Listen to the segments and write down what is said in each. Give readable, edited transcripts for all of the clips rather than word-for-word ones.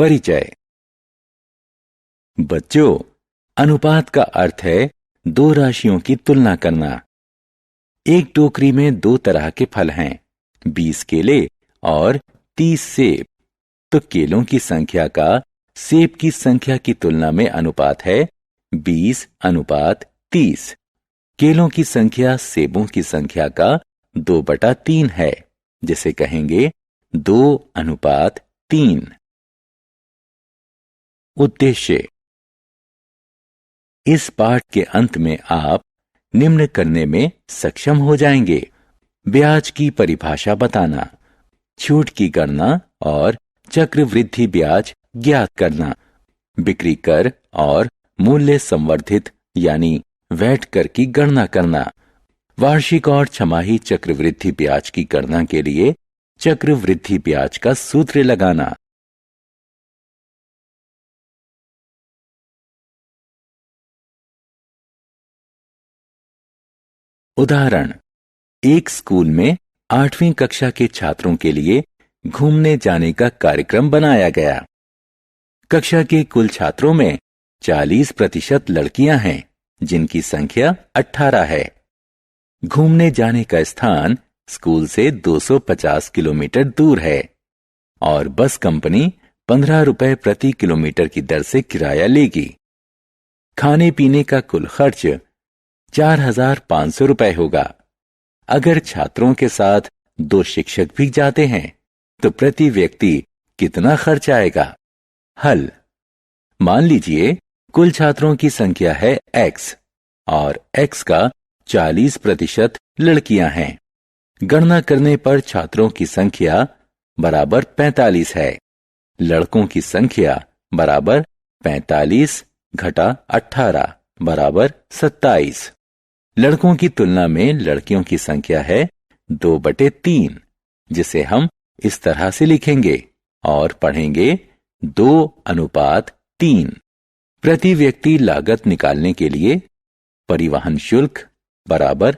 परिचय। बच्चों, अनुपात का अर्थ है दो राशियों की तुलना करना। एक टोकरी में दो तरह के फल हैं, 20 केले और 30 सेब। तो केलों की संख्या का सेब की संख्या की तुलना में अनुपात है 20:30। केलों की संख्या सेबों की संख्या का 2/3 है, जिसे कहेंगे 2:3। उद्देश्य। इस पाठ के अंत में आप निम्न करने में सक्षम हो जाएंगे: ब्याज की परिभाषा बताना, छूट की गणना और चक्रवृद्धि ब्याज ज्ञात करना, बिक्री कर और मूल्य संवर्धित यानी वैट कर की गणना करना, वार्षिक और छमाही चक्रवृद्धि ब्याज की गणना के लिए चक्रवृद्धि ब्याज का सूत्र लगाना। उदाहरण। एक स्कूल में 8वीं कक्षा के छात्रों के लिए घूमने जाने का कार्यक्रम बनाया गया। कक्षा के कुल छात्रों में 40% लड़कियां हैं, जिनकी संख्या 18 है। घूमने जाने का स्थान स्कूल से 250 किलोमीटर दूर है और बस कंपनी 15 रुपए प्रति किलोमीटर की दर से किराया लेगी। खाने पीने का कुल खर्च 4,500 रुपए होगा। अगर छात्रों के साथ 2 शिक्षक भी जाते हैं तो प्रति व्यक्ति कितना खर्च आएगा? हल। मान लीजिए कुल छात्रों की संख्या है x और x का 40% लड़कियां हैं। गणना करने पर छात्रों की संख्या बराबर 45 है। लड़कों की संख्या बराबर 45 घटा 18 बराबर 27। लड़कों की तुलना में लड़कियों की संख्या है 2/3, जिसे हम इस तरह से लिखेंगे और पढ़ेंगे 2:3। प्रति व्यक्ति लागत निकालने के लिए परिवहन शुल्क बराबर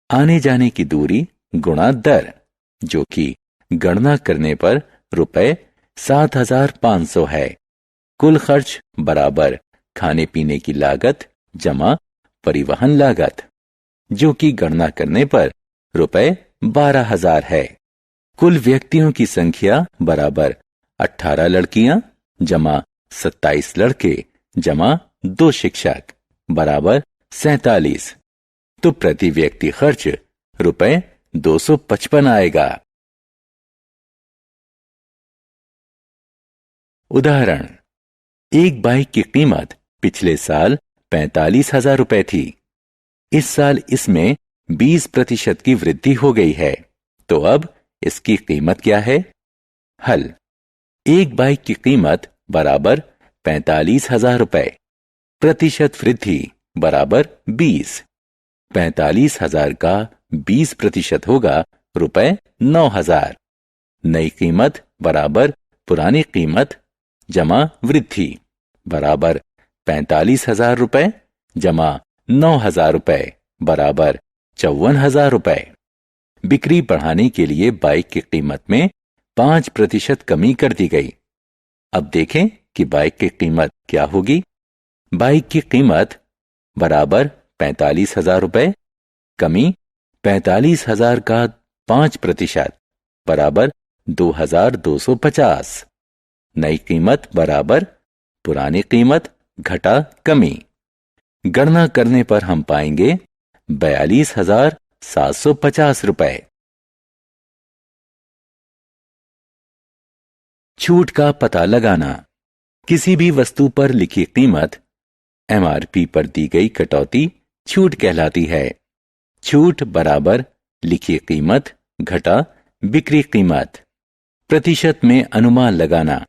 आने जाने की दूरी गुणा दर, जो कि गणना करने पर रुपए 7,500 है। कुल खर्च बराबर खाने पीने की लागत जमा परिवहन लागत, जो कि गणना करने पर रुपए 12,000 है। कुल व्यक्तियों की संख्या बराबर 18 लड़कियां जमा 27 लड़के जमा 2 शिक्षक बराबर 47। तो प्रति व्यक्ति खर्च रुपए 255 आएगा। उदाहरण। एक बाइक की कीमत पिछले साल 45,000 रुपए थी। इस साल इसमें 20% की वृद्धि हो गई है, तो अब इसकी कीमत क्या है? हल। एक बाइक की कीमत बराबर 45,000 रुपए, प्रतिशत वृद्धि बराबर 20। 45,000 का 20% होगा रुपए 9,000। नई कीमत बराबर पुरानी कीमत जमा वृद्धि बराबर 45,000 रुपए जमा 9,000 रुपए बराबर 54,000 रुपए। बिक्री बढ़ाने के लिए बाइक की कीमत में 5% कमी कर दी गई। अब देखें कि बाइक की कीमत क्या होगी। बाइक की कीमत बराबर 45,000 रुपए कमी 45,000 का 5% बराबर 2,250। नई कीमत बराबर पुरानी कीमत घटा कमी। गणना करने पर हम पाएंगे 42,750 रुपए। छूट का पता लगाना। किसी भी वस्तु पर लिखी कीमत MRP पर दी गई कटौती छूट कहलाती है। छूट बराबर लिखी कीमत घटा बिक्री कीमत। प्रतिशत में अनुमान लगाना।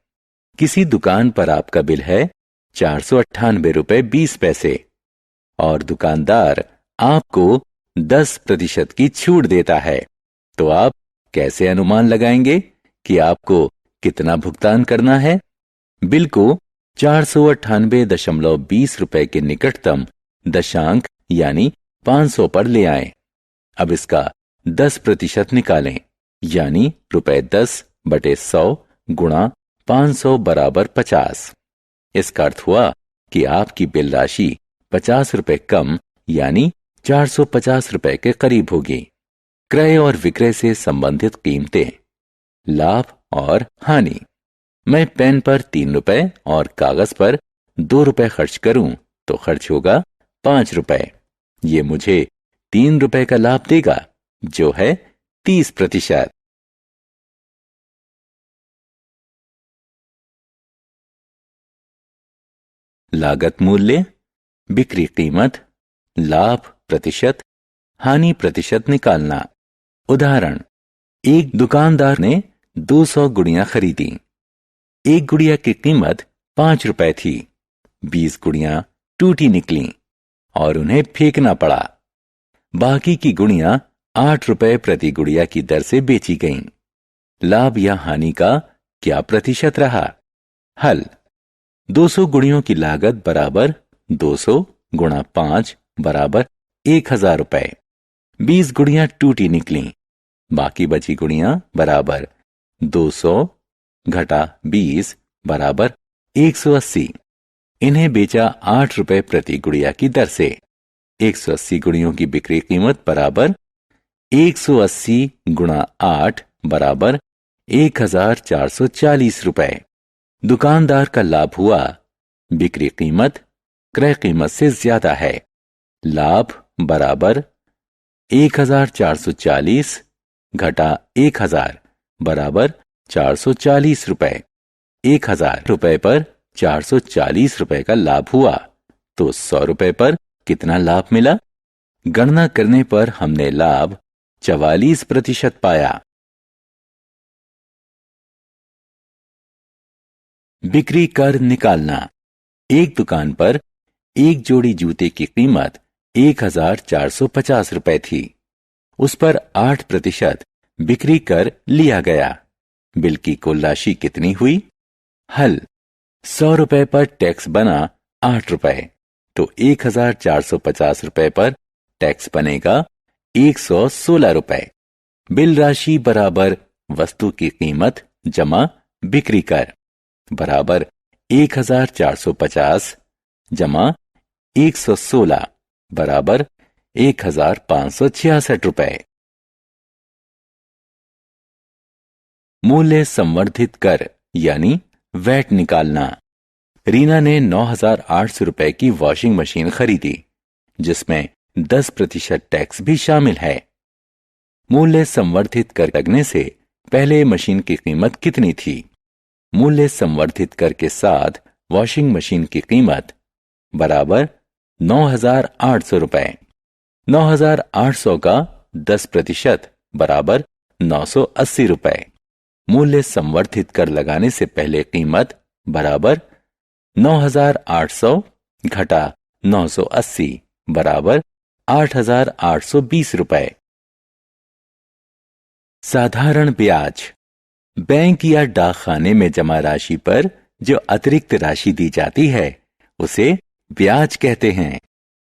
किसी दुकान पर आपका बिल है 498 रुपए 20 पैसे और दुकानदार आपको 10% की छूट देता है, तो आप कैसे अनुमान लगाएंगे कि आपको कितना भुगतान करना है? बिल को 498.20 रुपए के निकटतम दशांक यानी 500 पर ले आएं। अब इसका 10% निकालें, यानी रुपए 10/100 गुणा 500 बराबर 50। इसका अर्थ हुआ कि आपकी बिल राशि 50 रुपए कम यानी 450 रुपए के करीब होगी। क्रय और विक्रय से संबंधित कीमतें, लाभ और हानि। मैं पेन पर 3 रुपए और कागज पर 2 रुपए खर्च करूं तो खर्च होगा 5 रुपए। ये मुझे 3 रुपए का लाभ देगा, जो है 30%। लागत मूल्य, बिक्री कीमत, लाभ प्रतिशत, हानि प्रतिशत निकालना। उदाहरण, एक दुकानदार ने 200 गुड़ियां खरीदी। एक गुड़िया की कीमत 5 रुपए थी। 20 गुड़ियां टूटी निकलीं और उन्हें फेंकना पड़ा। बाकी की गुड़ियां 8 रुपए प्रति गुड़िया की दर से बेची गईं। लाभ या हानि का क्या प्रतिशत रहा? हल, 200 गुड़ियों की लागत बराबर 200 गुणा 5 बराबर 1000 रुपए। 20 गुड़ियां टूटी निकलीं, बाकी बची गुड़ियां बराबर 200 घटा 20 बराबर 180। इन्हें बेचा 8 रुपए प्रति गुड़िया की दर से। 180 गुड़ियों की बिक्री कीमत बराबर 180 गुणा 8 बराबर 1440 रुपए। दुकानदार का लाभ हुआ, बिक्री कीमत क्रय कीमत से ज्यादा है। लाभ बराबर 1440 घटा 1000 बराबर 440 रुपए। 1000 रुपए पर 440 रुपए का लाभ हुआ तो 100 रुपए पर कितना लाभ मिला? गणना करने पर हमने लाभ 44% पाया। बिक्री कर निकालना। एक दुकान पर एक जोड़ी जूते की कीमत 1450 रुपए थी। उस पर 8% बिक्री कर लिया गया। बिल की कुल राशि कितनी हुई? हल, 100 रुपए पर टैक्स बना 8 रुपए, तो 1450 रुपए पर टैक्स बनेगा 116 रुपए। बिल राशि बराबर वस्तु की कीमत जमा बिक्री कर बराबर 1450 जमा 116 बराबर 1566 रुपए। मूल्य संवर्धित कर यानी वैट निकालना। रीना ने 9800 रुपए की वॉशिंग मशीन खरीदी, जिसमें 10% टैक्स भी शामिल है। मूल्य संवर्धित कर लगने से पहले मशीन की कीमत कितनी थी? मूल्य संवर्धित कर के साथ वॉशिंग मशीन की कीमत बराबर 9800 रुपए। 9800 का 10% बराबर 980 रुपए। मूल्य संवर्धित कर लगाने से पहले कीमत बराबर 9800 घटा 980 बराबर 8820 रुपए। साधारण ब्याज। बैंक या डाकखाने में जमा राशि पर जो अतिरिक्त राशि दी जाती है उसे ब्याज कहते हैं।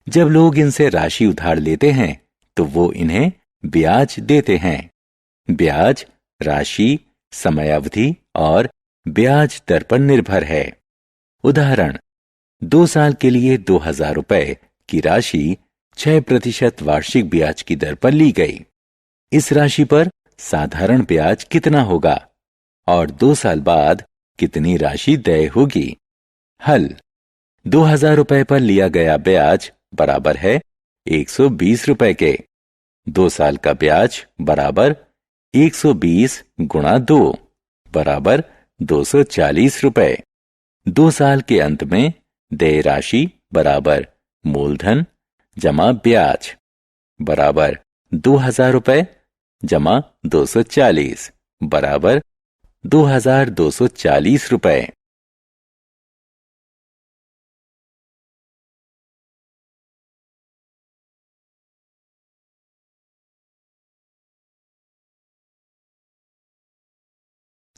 जब लोग इनसे राशि उधार लेते हैं तो वो इन्हें ब्याज देते हैं। ब्याज राशि, समयावधि और ब्याज दर पर निर्भर है। उदाहरण, 2 साल के लिए 2000 रुपए की राशि 6% वार्षिक ब्याज की दर पर ली गई। इस राशि पर साधारण ब्याज कितना होगा और 2 साल बाद कितनी राशि देय होगी? हल, 2000 रुपए पर लिया गया ब्याज बराबर है 120 रुपए के। 2 साल का ब्याज बराबर 120 गुणा 2 बराबर 240 रुपए। 2 साल के अंत में देय राशि बराबर मूलधन जमा ब्याज बराबर 2000 रुपए जमा 240 बराबर 2240 रुपए।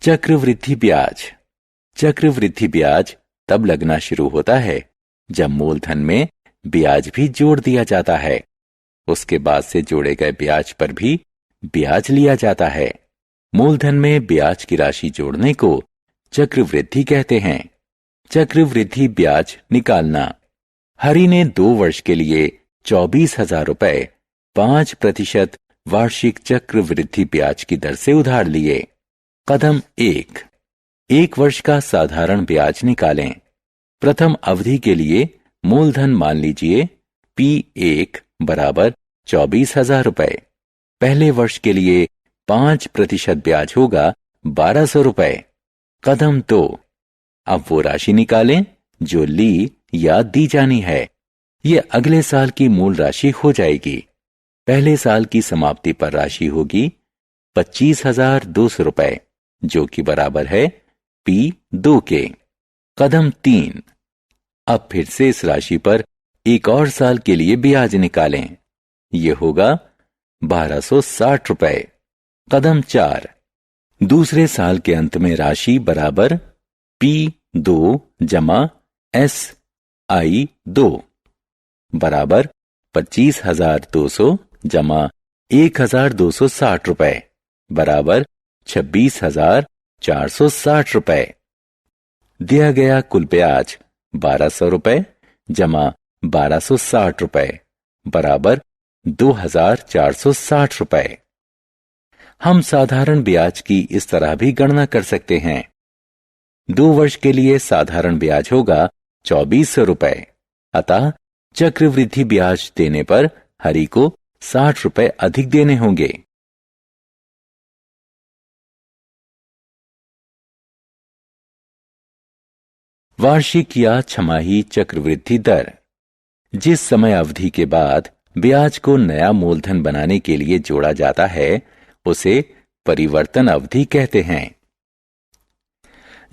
चक्रवृद्धि ब्याज। चक्रवृद्धि ब्याज तब लगना शुरू होता है जब मूलधन में ब्याज भी जोड़ दिया जाता है। उसके बाद से जोड़े गए ब्याज पर भी ब्याज लिया जाता है। मूलधन में ब्याज की राशि जोड़ने को चक्रवृद्धि कहते हैं। चक्रवृद्धि ब्याज निकालना। हरि ने 2 वर्ष के लिए 24,000 रुपए 5% वार्षिक चक्रवृद्धि ब्याज की दर से उधार लिए। कदम 1 वर्ष का साधारण ब्याज निकालें। प्रथम अवधि के लिए मूलधन मान लीजिए P1 बराबर 24,000 रुपए। पहले वर्ष के लिए 5% ब्याज होगा 1,200 रुपए। कदम 2, अब वो राशि निकालें जो ली या दी जानी है। ये अगले साल की मूल राशि हो जाएगी। पहले साल की समाप्ति पर राशि होगी 25,200 रुपए, जो कि बराबर है P2 के। कदम 3, अब फिर से इस राशि पर एक और साल के लिए ब्याज निकालें। यह होगा 1,260 रुपए। कदम 4, दूसरे साल के अंत में राशि बराबर P2 जमा SI2 बराबर 25,200 जमा 1,260 रुपए बराबर 26,460 रुपए। दिया गया कुल ब्याज 1,200 रुपए जमा 1,260 रुपए बराबर 2,460 रुपए। हम साधारण ब्याज की इस तरह भी गणना कर सकते हैं। 2 वर्ष के लिए साधारण ब्याज होगा 2,400 रुपए। अतः चक्रवृद्धि ब्याज देने पर हरि को 60 रुपए अधिक देने होंगे। वार्षिक या छमाही चक्रवृद्धि दर। जिस समय अवधि के बाद ब्याज को नया मूलधन बनाने के लिए जोड़ा जाता है उसे परिवर्तन अवधि कहते हैं।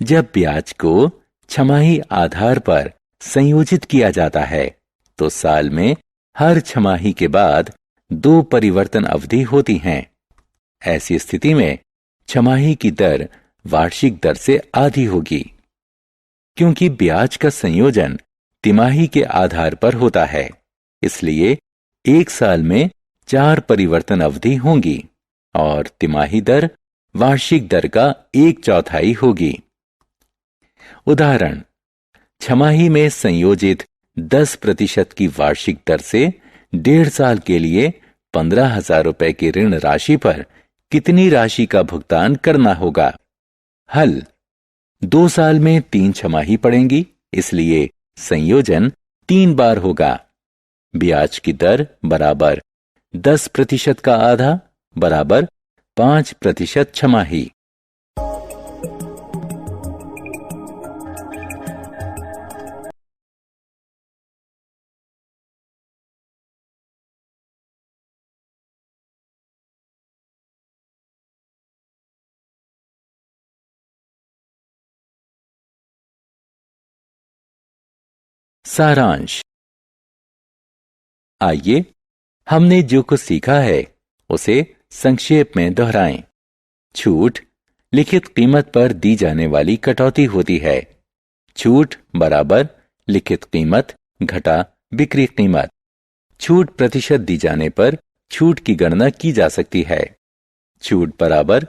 जब ब्याज को छमाही आधार पर संयोजित किया जाता है तो साल में हर छमाही के बाद 2 परिवर्तन अवधि होती हैं। ऐसी स्थिति में छमाही की दर वार्षिक दर से आधी होगी। क्योंकि ब्याज का संयोजन तिमाही के आधार पर होता है, इसलिए एक साल में 4 परिवर्तन अवधि होंगी और तिमाही दर वार्षिक दर का 1/4 होगी। उदाहरण, छमाही में संयोजित 10% की वार्षिक दर से 1.5 साल के लिए 15,000 रुपए की ऋण राशि पर कितनी राशि का भुगतान करना होगा? हल, 2 साल में 3 छमाही पड़ेंगी, इसलिए संयोजन 3 बार होगा। ब्याज की दर बराबर 10% का आधा बराबर 5% छमाही। सारांश। आइए हमने जो कुछ सीखा है उसे संक्षेप में दोहराएं। छूट लिखित कीमत पर दी जाने वाली कटौती होती है। छूट बराबर लिखित कीमत घटा बिक्री कीमत। छूट प्रतिशत दी जाने पर छूट की गणना की जा सकती है। छूट बराबर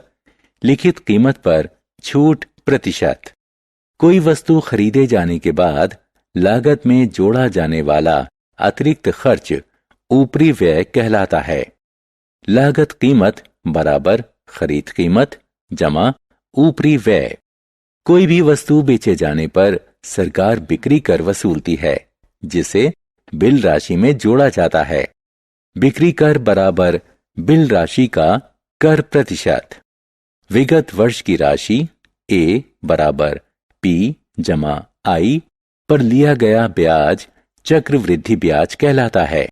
लिखित कीमत पर छूट प्रतिशत। कोई वस्तु खरीदे जाने के बाद लागत में जोड़ा जाने वाला अतिरिक्त खर्च ऊपरी व्यय कहलाता है। लागत कीमत बराबर खरीद कीमत जमा ऊपरी व्यय। कोई भी वस्तु बेचे जाने पर सरकार बिक्री कर वसूलती है, जिसे बिल राशि में जोड़ा जाता है। बिक्री कर बराबर बिल राशि का कर प्रतिशत। विगत वर्ष की राशि A बराबर P जमा I पर लिया गया ब्याज चक्रवृद्धि ब्याज कहलाता है।